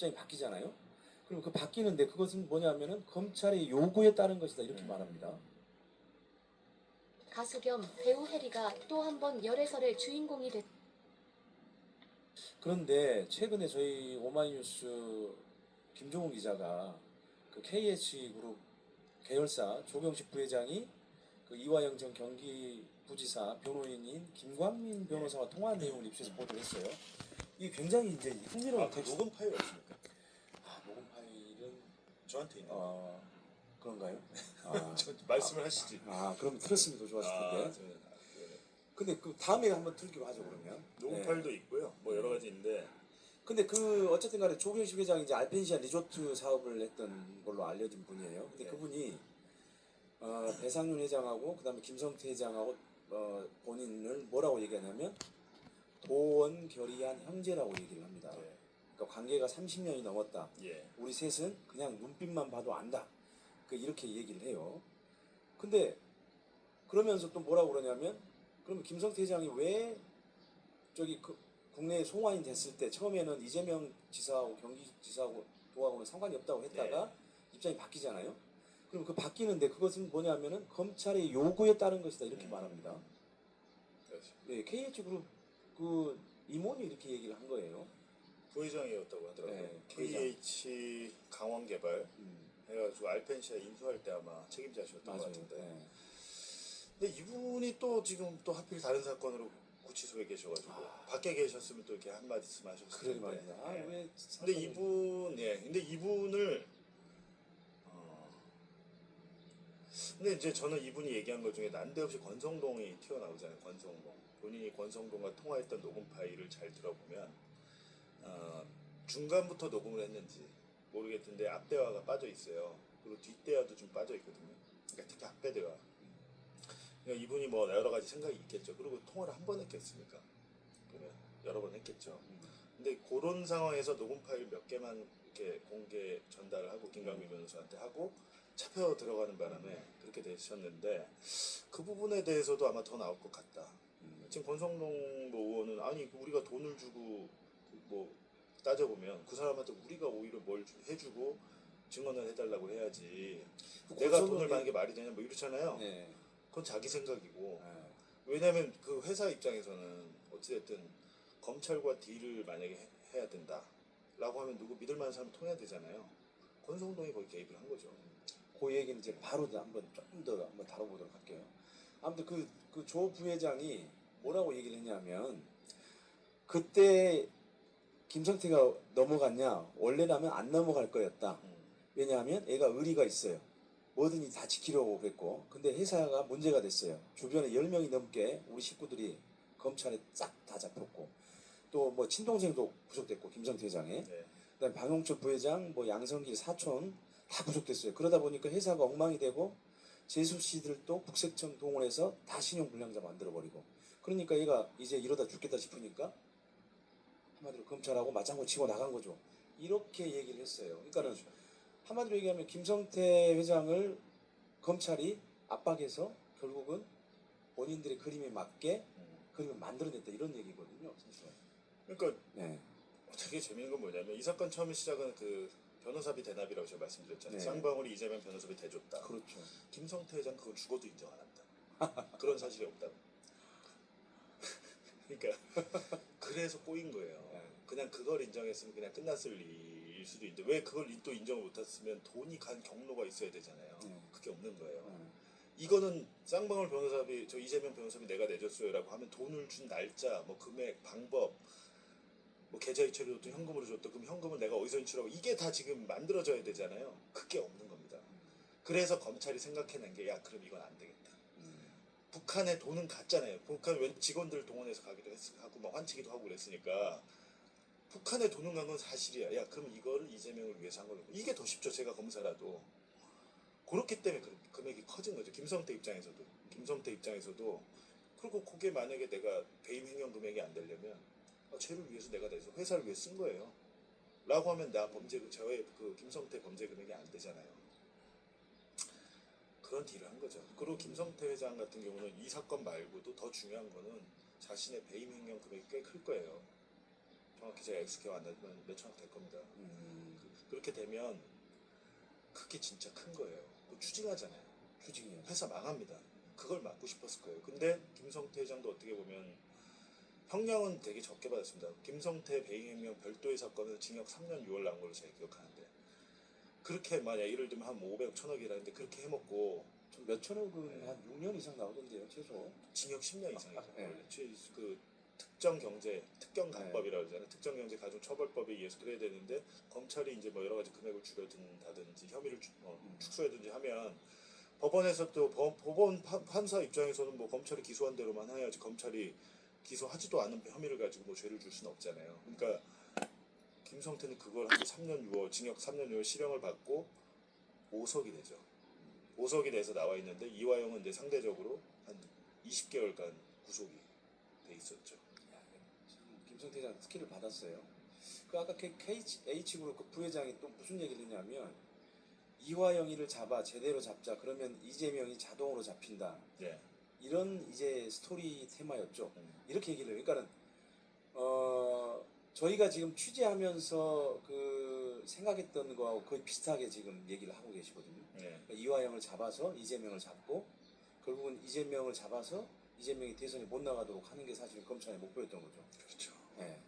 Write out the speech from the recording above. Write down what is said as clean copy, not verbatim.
입장이 바뀌잖아요. 그럼 그 바뀌는데 그것은 뭐냐면은 검찰의 요구에 따른 것이다 이렇게 말합니다. 가수 겸 배우 해리가 또 한 번 열애설의 주인공이 됐. 그런데 최근에 저희 오마이뉴스 김종훈 기자가 그 KH그룹 계열사 조경식 부회장이 그 이화영 전 경기부지사 변호인인 김광민 변호사와 통화한 내용을 입수해서 보도를 했어요. 이게 굉장히 이제 흥미로운 그 텍스트. 녹음 파일 없습니까? 녹음 파일은 저한테 있는. 그런가요? 저 말씀을 하시지. 그럼 틀었으면 더 좋았을 텐데. 저는 근데 그 다음에 한번 틀기로 하죠 그러면. 녹음 네. 파일도 있고요. 뭐 여러 가지 있는데. 근데 그 어쨌든 간에 조경식 회장이 이제 알펜시아 리조트 사업을 했던 걸로 알려진 분이에요. 근데 네. 그분이 배상윤 회장하고 그다음에 김성태 회장하고 본인을 뭐라고 얘기하냐면 도원 결의한 형제라고 얘기를 합니다. 네. 그러니까 관계가 30년이 넘었다. 예. 우리 셋은 그냥 눈빛만 봐도 안다. 이렇게 얘기를 해요. 근데 그러면서 또 뭐라고 그러냐면 그러면 김성태 회장이 왜 저기 국내에 송환이 됐을 때 처음에는 이재명 지사하고 경기지사하고 도하고는 상관이 없다고 했다가 입장이 바뀌잖아요. 그럼 그 바뀌는데 그것은 뭐냐면은 검찰의 요구에 따른 것이다 이렇게 말합니다. 그렇죠. 네, KH그룹 그 임원이 이렇게 얘기를 한 거예요. 부회장이었다고 하더라고요. 네, KH 강원개발 해가지고 알펜시아 인수할 때 아마 책임자셨던 것 같은데. 네. 근데 이분이 또 지금 또 하필 다른 사건으로 구치소에 계셔가지고 밖에 계셨으면 또 이렇게 한 말씀 하셨을 그러게 텐데. 말입니다. 네. 왜 근데 이분을 근데 이제 저는 이분이 얘기한 것 중에 난데없이 권성동이 튀어나오잖아요. 권성동. 본인이 권성동과 통화했던 녹음 파일을 잘 들어보면 중간부터 녹음을 했는지 모르겠는데 앞대화가 빠져 있어요. 그리고 뒷대화도 좀 빠져 있거든요. 그러니까 특히 앞배대화. 그러니까 이분이 뭐 여러 가지 생각이 있겠죠. 그리고 통화를 한 번 했겠습니까? 그러면 여러 번 했겠죠. 근데 그런 상황에서 녹음 파일 몇 개만 이렇게 공개 전달을 하고 김광민 변호사한테 하고 잡혀 들어가는 바람에 그렇게 되셨는데 그 부분에 대해서도 아마 더 나올 것 같다. 지금 권성동 의원은 아니 우리가 돈을 주고 뭐 따져보면 그 사람한테 우리가 오히려 뭘 해주고 증언을 해달라고 해야지 내가 돈을 받는 게 말이 되냐 뭐 이렇잖아요. 네. 그건 자기 생각이고 네. 왜냐하면 그 회사 입장에서는 어찌됐든 검찰과 딜을 만약에 해야 된다 라고 하면 누구 믿을 만한 사람 통해야 되잖아요. 권성동이 거기 개입을 한 거죠. 그 얘기는 이제 바로 한번 조금 더 한번 다뤄보도록 할게요. 아무튼 그 조 부회장이 뭐라고 얘기를 했냐면 그때 김성태가 넘어갔냐 원래라면 안 넘어갈 거였다. 왜냐하면 애가 의리가 있어요. 뭐든지 다 지키려고 그랬고 근데 회사가 문제가 됐어요. 주변에 10명이 넘게 우리 식구들이 검찰에 싹 다 잡혔고 또 뭐 친동생도 구속됐고 김성태 회장에 네. 그다음에 방용철 부회장 뭐 양성길 사촌 다 구속됐어요. 그러다 보니까 회사가 엉망이 되고 재수 씨들도 국세청 동원해서 다 신용불량자 만들어버리고 그러니까 얘가 이제 이러다 죽겠다 싶으니까 한마디로 검찰하고 맞장구 치고 나간 거죠. 이렇게 얘기를 했어요. 그러니까는 한마디로 얘기하면 김성태 회장을 검찰이 압박해서 결국은 본인들의 그림에 맞게 그림을 만들어냈다 이런 얘기거든요. 사실. 그러니까 네. 되게 재밌는 건 뭐냐면 이 사건 처음 시작은 그 변호사비 대납이라고 제가 말씀드렸잖아요. 네. 쌍방울이 이재명 변호사비 대줬다. 그렇죠. 김성태 회장 그건 죽어도 인정 안 한다. 그런 사실이 없다고. 그러니까 그래서 꼬인 거예요. 네. 그냥 그걸 인정했으면 그냥 끝났을 일일 수도 있는데 왜 그걸 또 인정을 못했으면 돈이 간 경로가 있어야 되잖아요. 그게 없는 거예요. 이거는 쌍방울 변호사비 저 이재명 변호사비 내가 내줬어요라고 하면 돈을 준 날짜 뭐 금액 방법 뭐 계좌이체로 줬든 현금으로 줬든 그럼 현금은 내가 어디서 인출하고 이게 다 지금 만들어져야 되잖아요. 그게 없는 겁니다. 그래서 검찰이 생각해낸 게 야 그럼 이건 안 되겠다. 북한에 돈은 갔잖아요. 북한 웬 직원들 동원해서 가기도 하고 막 환치기도 하고 그랬으니까 북한에 돈은 간 건 사실이야. 야 그럼 이거를 이재명을 위해서 한 걸로 이게 더 쉽죠. 제가 검사라도 그렇기 때문에 그 금액이 커진 거죠. 김성태 입장에서도 그리고 그게 만약에 내가 배임 횡령 금액이 안 되려면 죄를 위해서 내가 내서 회사를 위해 쓴 거예요. 라고 하면 나 저의 그 김성태 범죄 금액이 안 되잖아요. 그런 딜을 한 거죠. 그리고 김성태 회장 같은 경우는 이 사건 말고도 더 중요한 거는 자신의 배임 횡령 금액이 꽤 클 거예요. 정확히 제가 엑스 기억 안 나지만 몇천억 될 겁니다. 그렇게 되면 그게 진짜 큰 거예요. 또 추징하잖아요. 추징이요. 회사 망합니다. 그걸 막고 싶었을 거예요. 근데 김성태 회장도 어떻게 보면 형량은 되게 적게 받았습니다. 김성태 배임행명 별도의 사건은 징역 3년 6월 난 걸로 제가 기억하는데 그렇게 만약 예를 들면 한 500억, 1000억이라는데 그렇게 해먹고 좀 몇천억은 한 6년 이상 나오던데요, 최소. 징역 10년 이상이죠. 네. 원래 그 특정강법이라고 그러잖아요. 특정경제가중처벌법에 의해서 그래야 되는데 검찰이 이제 뭐 여러 가지 금액을 줄여든다든지 혐의를 축소하든지 하면 법원에서 또 법원 판사 입장에서는 뭐 검찰이 기소한 대로만 해야지 검찰이 기소하지도 않은 혐의를 가지고 뭐 죄를 줄 수는 없잖아요. 그러니까 김성태는 그걸 하고 3년 6월 징역 3년 6월 실형을 받고 5석이 되죠. 5석이 돼서 나와 있는데 이화영은 이제 상대적으로 한 20개월간 구속이 돼 있었죠. 참 김성태 회장 특혜를 받았어요. 그 아까 H그룹 그 부회장이 또 무슨 얘기를 했냐면 이화영이를 잡아 제대로 잡자 그러면 이재명이 자동으로 잡힌다. 네. 이런 이제 스토리 테마였죠. 이렇게 얘기를 해요. 그러니까는 저희가 지금 취재하면서 그 생각했던 거하고 거의 비슷하게 지금 얘기를 하고 계시거든요. 네. 그러니까 이화영을 잡아서 이재명을 잡고 결국은 이재명을 잡아서 이재명이 대선에 못 나가도록 하는 게 사실 검찰의 목표였던 거죠. 그렇죠. 네.